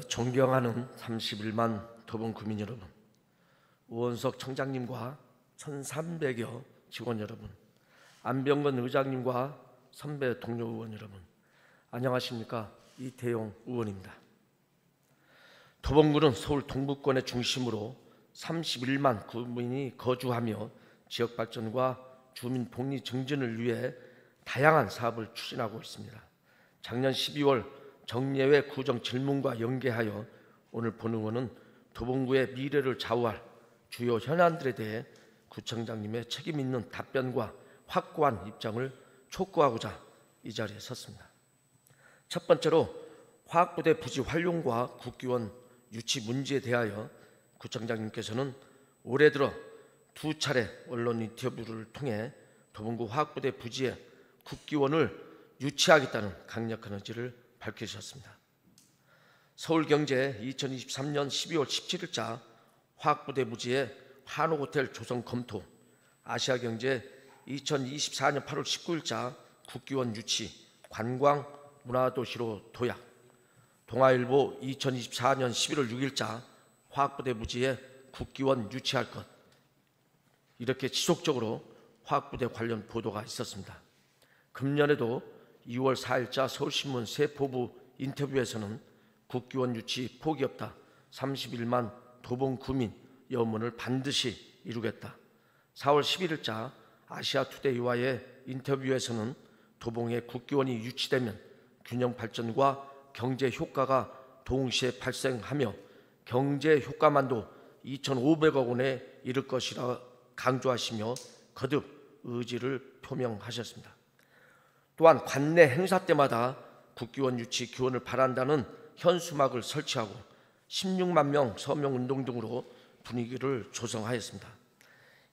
존경하는 31만 도봉구민 여러분, 우원석 청장님과 1300여 직원 여러분, 안병건 의장님과 선배 동료 의원 여러분, 안녕하십니까? 이태용 의원입니다. 도봉구는 서울 동부권의 중심으로 31만 구민이 거주하며 지역 발전과 주민 복리 증진을 위해 다양한 사업을 추진하고 있습니다. 작년 12월 정례회 구정 질문과 연계하여 오늘 본 의원은 도봉구의 미래를 좌우할 주요 현안들에 대해 구청장님의 책임 있는 답변과 확고한 입장을 촉구하고자 이 자리에 섰습니다. 첫 번째로 화학부대 부지 활용과 국기원 유치 문제에 대하여 구청장님께서는 올해 들어 2차례 언론 인터뷰를 통해 도봉구 화학부대 부지에 국기원을 유치하겠다는 강력한 의지를 밝히셨습니다. 서울경제 2023년 12월 17일자 화학부대 부지의 한옥호텔 조성 검토, 아시아경제 2024년 8월 19일자 국기원 유치, 관광 문화도시로 도약, 동아일보 2024년 11월 6일자 화학부대 부지에 국기원 유치할 것, 이렇게 지속적으로 화학부대 관련 보도가 있었습니다. 금년에도 2월 4일자 서울신문 세포부 인터뷰에서는 국기원 유치 포기 없다, 31만 도봉구민 염원을 반드시 이루겠다. 4월 11일자 아시아투데이와의 인터뷰에서는 도봉에 국기원이 유치되면 균형 발전과 경제 효과가 동시에 발생하며 경제 효과만도 2,500억 원에 이를 것이라 강조하시며 거듭 의지를 표명하셨습니다. 또한 관내 행사 때마다 국기원 유치 기원을 바란다는 현수막을 설치하고 16만 명 서명운동 등으로 분위기를 조성하였습니다.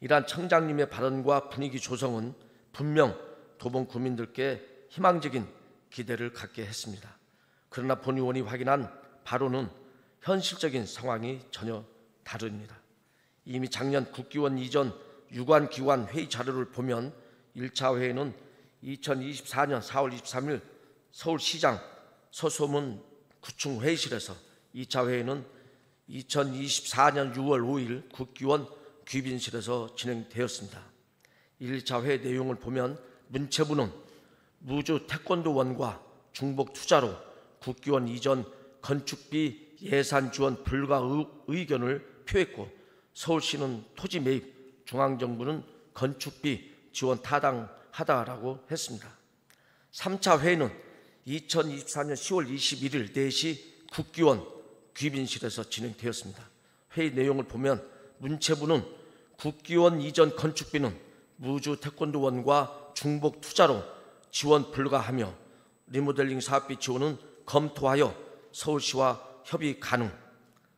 이러한 청장님의 발언과 분위기 조성은 분명 도봉 구민들께 희망적인 기대를 갖게 했습니다. 그러나 본 의원이 확인한 바로는 현실적인 상황이 전혀 다릅니다. 이미 작년 국기원 이전 유관기관 회의 자료를 보면 1차 회의는 2024년 4월 23일 서울시장 서소문 구청 회의실에서, 2차 회의는 2024년 6월 5일 국기원 귀빈실에서 진행되었습니다. 1차 회의 내용을 보면 문체부는 무주 태권도원과 중복 투자로 국기원 이전 건축비 예산 지원 불가 의견을 표했고, 서울시는 토지 매입, 중앙정부는 건축비 지원 타당하다라고 했습니다. 3차 회의는 2024년 10월 21일 4시 국기원 귀빈실에서 진행되었습니다. 회의 내용을 보면 문체부는 국기원 이전 건축비는 무주 태권도원과 중복 투자로 지원 불가하며 리모델링 사업비 지원은 검토하여 서울시와 협의 가능.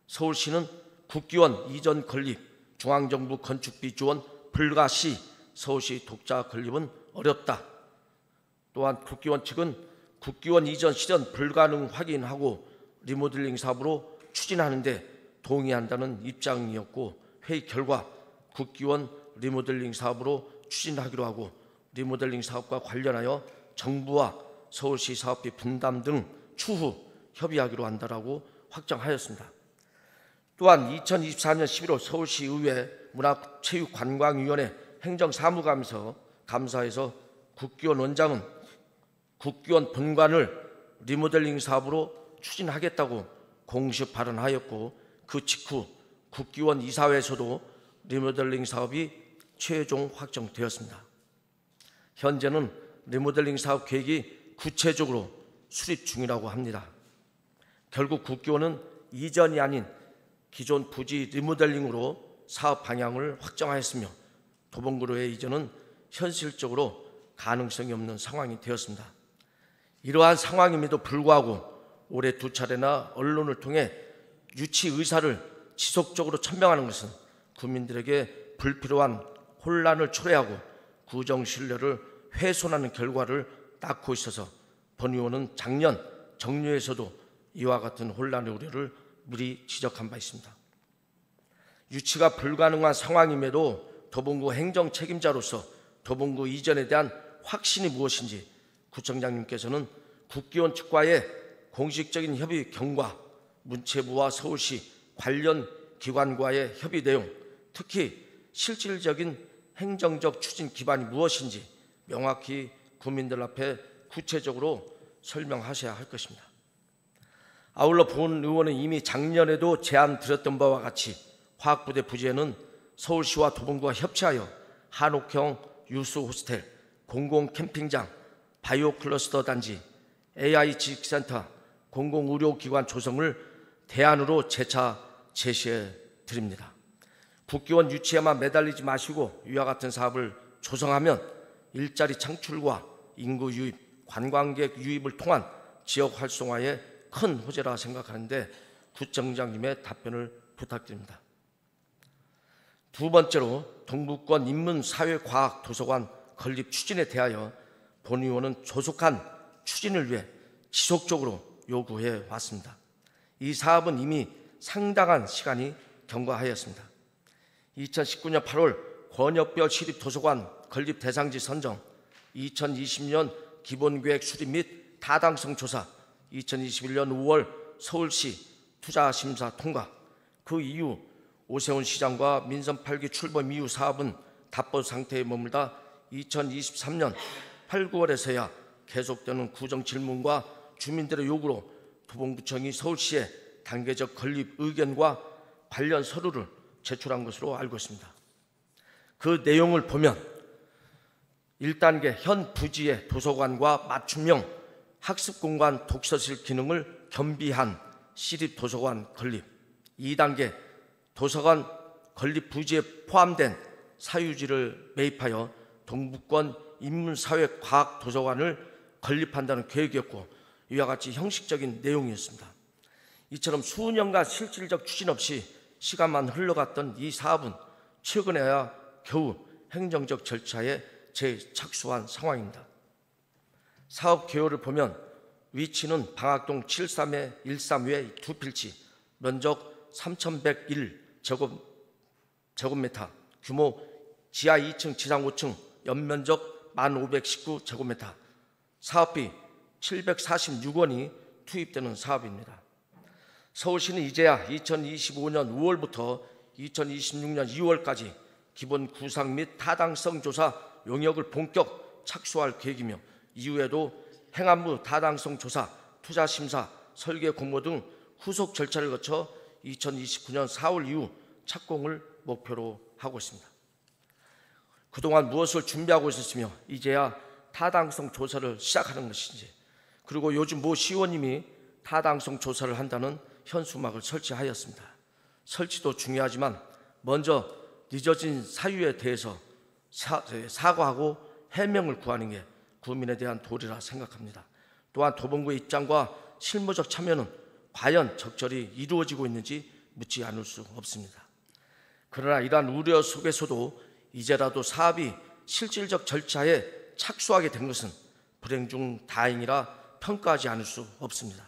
서울시는 국기원 이전 건립, 중앙정부 건축비 지원 불가 시 서울시 독자 건립은 어렵다. 또한 국기원 측은 국기원 이전 실현 불가능 확인하고 리모델링 사업으로 추진하는데 동의한다는 입장이었고, 회의 결과 국기원 리모델링 사업으로 추진하기로 하고 리모델링 사업과 관련하여 정부와 서울시 사업비 분담 등 추후 협의하기로 한다라고 확정하였습니다. 또한 2024년 11월 서울시의회 문화체육관광위원회 행정사무감사에서 국기원 원장은 국기원 본관을 리모델링 사업으로 추진하겠다고 공식 발언하였고, 그 직후 국기원 이사회에서도 리모델링 사업이 최종 확정되었습니다. 현재는 리모델링 사업 계획이 구체적으로 수립 중이라고 합니다. 결국 국기원은 이전이 아닌 기존 부지 리모델링으로 사업 방향을 확정하였으며 도봉구로의 이전은 현실적으로 가능성이 없는 상황이 되었습니다. 이러한 상황임에도 불구하고 올해 2차례나 언론을 통해 유치 의사를 지속적으로 천명하는 것은 국민들에게 불필요한 혼란을 초래하고 구정 신뢰를 훼손하는 결과를 낳고 있어서 본 의원은 작년 정례에서도 이와 같은 혼란의 우려를 미리 지적한 바 있습니다. 유치가 불가능한 상황임에도 도봉구 행정 책임자로서 도봉구 이전에 대한 확신이 무엇인지 구청장님께서는 국기원 측과의 공식적인 협의 경과, 문체부와 서울시 관련 기관과의 협의 내용, 특히 실질적인 행정적 추진 기반이 무엇인지 명확히 국민들 앞에 구체적으로 설명하셔야 할 것입니다. 아울러 본 의원은 이미 작년에도 제안 드렸던 바와 같이 화학부대 부지에는 서울시와 도봉구가 협치하여 한옥형 유수 호스텔, 공공 캠핑장, 바이오 클러스터 단지, AI 지식센터, 공공의료기관 조성을 대안으로 재차 제시해 드립니다. 국기원 유치에만 매달리지 마시고 이와 같은 사업을 조성하면 일자리 창출과 인구 유입, 관광객 유입을 통한 지역 활성화에 큰 호재라 생각하는데 구청장님의 답변을 부탁드립니다. 두 번째로 동북권 인문사회과학도서관 건립 추진에 대하여 본 의원은 조속한 추진을 위해 지속적으로 요구해 왔습니다. 이 사업은 이미 상당한 시간이 경과하였습니다. 2019년 8월 권역별 시립도서관 건립 대상지 선정, 2020년 기본계획 수립 및 타당성 조사, 2021년 5월 서울시 투자심사 통과, 그 이후 오세훈 시장과 민선 8기 출범 이후 사업은 답보 상태에 머물다 2023년 8, 9월에서야 계속되는 구정 질문과 주민들의 요구로 도봉구청이 서울시에 단계적 건립 의견과 관련 서류를 제출한 것으로 알고 있습니다. 그 내용을 보면 1단계 현 부지의 도서관과 맞춤형 학습공간 독서실 기능을 겸비한 시립도서관 건립, 2단계 도서관 건립 부지에 포함된 사유지를 매입하여 동북권 인문사회과학도서관을 건립한다는 계획이었고 이와 같이 형식적인 내용이었습니다. 이처럼 수년간 실질적 추진 없이 시간만 흘러갔던 이 사업은 최근에야 겨우 행정적 절차에 재착수한 상황입니다. 사업 개요를 보면 위치는 방학동 73-13회 두 필지, 면적 3,101제곱미터, 규모 지하 2층, 지상 5층, 연면적 1,519제곱미터, 사업비 746원이 투입되는 사업입니다. 서울시는 이제야 2025년 5월부터 2026년 2월까지 기본 구상 및 타당성 조사 용역을 본격 착수할 계획이며 이후에도 행안부 타당성 조사, 투자 심사, 설계 공모 등 후속 절차를 거쳐 2029년 4월 이후 착공을 목표로 하고 있습니다. 그동안 무엇을 준비하고 있었으며 이제야 타당성 조사를 시작하는 것인지, 그리고 요즘 모 시의원님이 타당성 조사를 한다는 현수막을 설치하였습니다. 설치도 중요하지만 먼저 늦어진 사유에 대해서 사과하고 해명을 구하는 게 국민에 대한 도리라 생각합니다. 또한 도봉구의 입장과 실무적 참여는 과연 적절히 이루어지고 있는지 묻지 않을 수 없습니다. 그러나 이러한 우려 속에서도 이제라도 사업이 실질적 절차에 착수하게 된 것은 불행 중 다행이라 평가하지 않을 수 없습니다.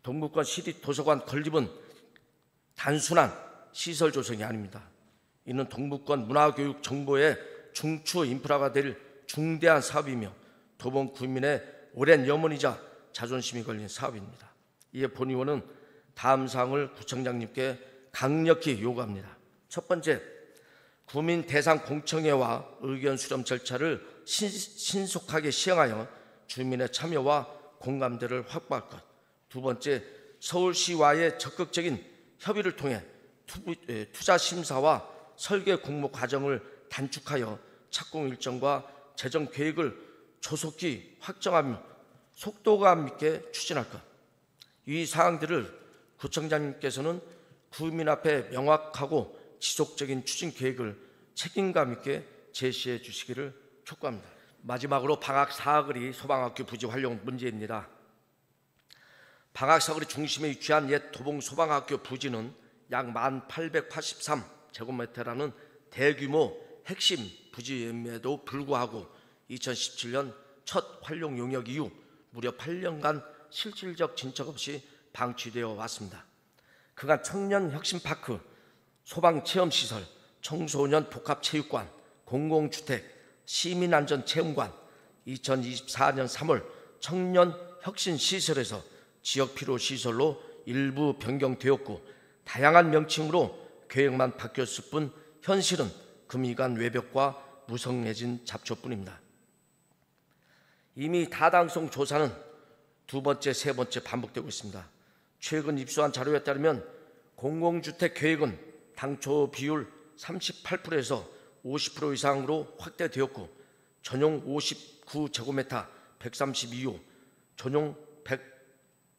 동북권 시립도서관 건립은 단순한 시설 조성이 아닙니다. 이는 동북권 문화교육 정보의 중추 인프라가 될 중대한 사업이며 도봉 구민의 오랜 염원이자 자존심이 걸린 사업입니다. 이에 본 의원은 다음 사항을 구청장님께 강력히 요구합니다. 첫 번째, 구민 대상 공청회와 의견 수렴 절차를 신속하게 시행하여 주민의 참여와 공감대를 확보할 것. 두 번째, 서울시와의 적극적인 협의를 통해 투자 심사와 설계 공모 과정을 단축하여 착공 일정과 재정 계획을 조속히 확정하며 속도감 있게 추진할 것. 이 사항들을 구청장님께서는 구민 앞에 명확하고 지속적인 추진 계획을 책임감 있게 제시해 주시기를 촉구합니다. 마지막으로 방학 사거리 소방학교 부지 활용 문제입니다. 방학 사거리 중심에 위치한 옛 도봉 소방학교 부지는 약 1,883제곱미터라는 대규모 핵심 부지임에도 불구하고 2017년 첫 활용 용역 이후 무려 8년간 실질적 진척 없이 방치되어 왔습니다. 그간 청년 혁신파크, 소방체험시설, 청소년 복합체육관, 공공주택, 시민안전체험관, 2024년 3월 청년 혁신시설에서 지역필요시설로 일부 변경되었고 다양한 명칭으로 계획만 바뀌었을 뿐 현실은 금이간 외벽과 무성해진 잡초뿐입니다. 이미 타당성 조사는 두 번째, 세 번째 반복되고 있습니다. 최근 입수한 자료에 따르면 공공주택 계획은 당초 비율 38%에서 50% 이상으로 확대되었고 전용 59제곱미터 132호, 전용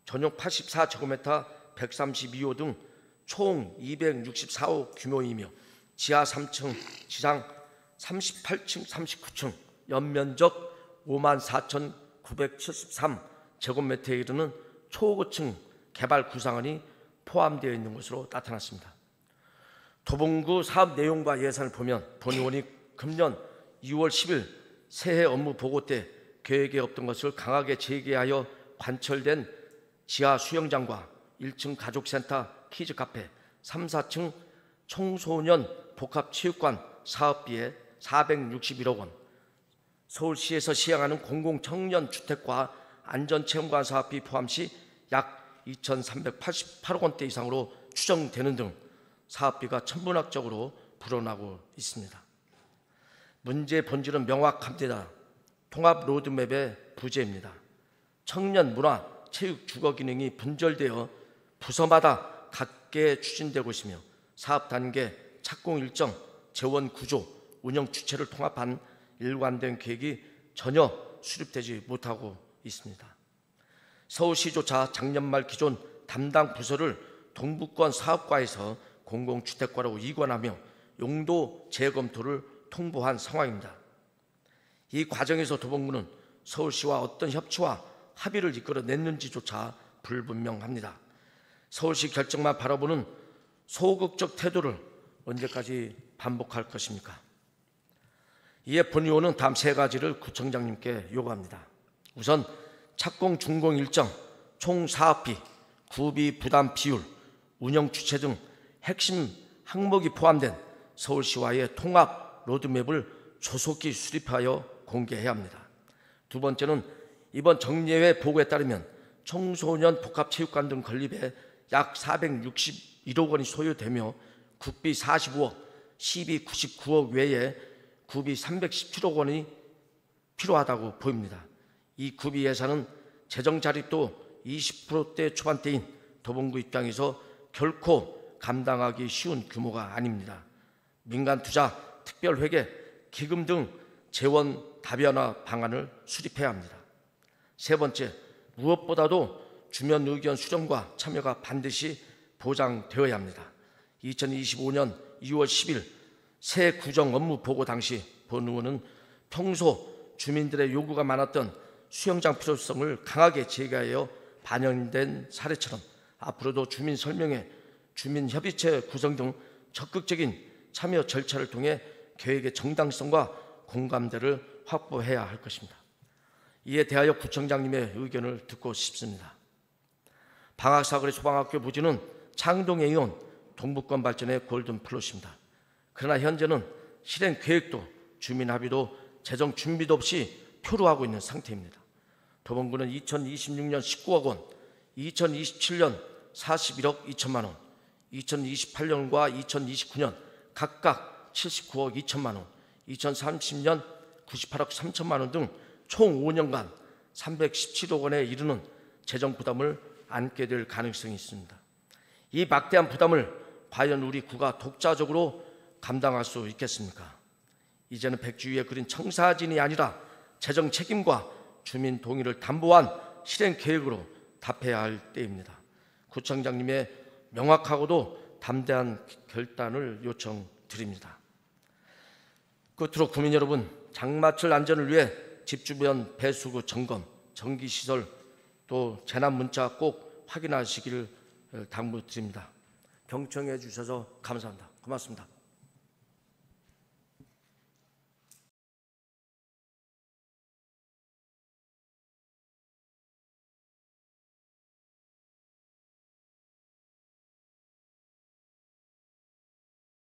84제곱미터 132호 등 총 264호 규모이며 지하 3층, 지상 38층, 39층, 연면적 54,973제곱미터에 이르는 초고층 개발 구상안이 포함되어 있는 것으로 나타났습니다. 도봉구 사업 내용과 예산을 보면 본 의원이 금년 2월 10일 새해 업무 보고 때 계획에 없던 것을 강하게 재개하여 관철된 지하 수영장과 1층 가족센터 키즈 카페, 3, 4층 청소년 복합체육관 사업비에 461억 원, 서울시에서 시행하는 공공청년 주택과 안전체험관 사업비 포함 시 약 2,388억 원대 이상으로 추정되는 등 사업비가 천문학적으로 불어나고 있습니다. 문제의 본질은 명확합니다. 통합 로드맵의 부재입니다. 청년 문화, 체육, 주거 기능이 분절되어 부서마다 각계 추진되고 있으며 사업 단계, 착공 일정, 재원 구조, 운영 주체를 통합한 일관된 계획이 전혀 수립되지 못하고 있습니다. 서울시조차 작년 말 기존 담당 부서를 동부권 사업과에서 공공주택과로 이관하며 용도 재검토를 통보한 상황입니다. 이 과정에서 도봉구는 서울시와 어떤 협치와 합의를 이끌어냈는지조차 불분명합니다. 서울시 결정만 바라보는 소극적 태도를 언제까지 반복할 것입니까? 이에 본 의원은 다음 세 가지를 구청장님께 요구합니다. 우선 착공 준공 일정, 총 사업비, 구비 부담 비율, 운영 주체 등 핵심 항목이 포함된 서울시와의 통합 로드맵을 조속히 수립하여 공개해야 합니다. 두 번째는 이번 정례회 보고에 따르면 청소년 복합체육관 등 건립에 약 461억 원이 소요되며 국비 45억, 시비 99억 외에 구비 317억 원이 필요하다고 보입니다. 이 구비 예산은 재정 자립도 20%대 초반대인 도봉구 입장에서 결코 감당하기 쉬운 규모가 아닙니다. 민간 투자, 특별회계, 기금 등 재원 다변화 방안을 수립해야 합니다. 세 번째, 무엇보다도 주민 의견 수렴과 참여가 반드시 보장되어야 합니다. 2025년 2월 10일 새 구정 업무 보고 당시 본 의원은 평소 주민들의 요구가 많았던 수영장 필요성을 강하게 제기하여 반영된 사례처럼 앞으로도 주민 설명회, 주민협의체 구성 등 적극적인 참여 절차를 통해 계획의 정당성과 공감대를 확보해야 할 것입니다. 이에 대하여 구청장님의 의견을 듣고 싶습니다. 방학사거리 소방학교 부지는 창동에 이은 동북권 발전의 골든 플롯입니다. 그러나 현재는 실행 계획도 주민 합의도 재정 준비도 없이 표류하고 있는 상태입니다. 도봉구는 2026년 19억 원, 2027년 41억 2천만 원, 2028년과 2029년 각각 79억 2천만 원, 2030년 98억 3천만 원 등 총 5년간 317억 원에 이르는 재정 부담을 안게 될 가능성이 있습니다. 이 막대한 부담을 과연 우리 구가 독자적으로 감당할 수 있겠습니까? 이제는 백주위에 그린 청사진이 아니라 재정 책임과 주민 동의를 담보한 실행 계획으로 답해야 할 때입니다. 구청장님의 명확하고도 담대한 결단을 요청드립니다. 끝으로 구민 여러분, 장마철 안전을 위해 집 주변 배수구 점검, 전기시설 또 재난 문자 꼭 확인하시기를 당부드립니다. 경청해 주셔서 감사합니다. 고맙습니다.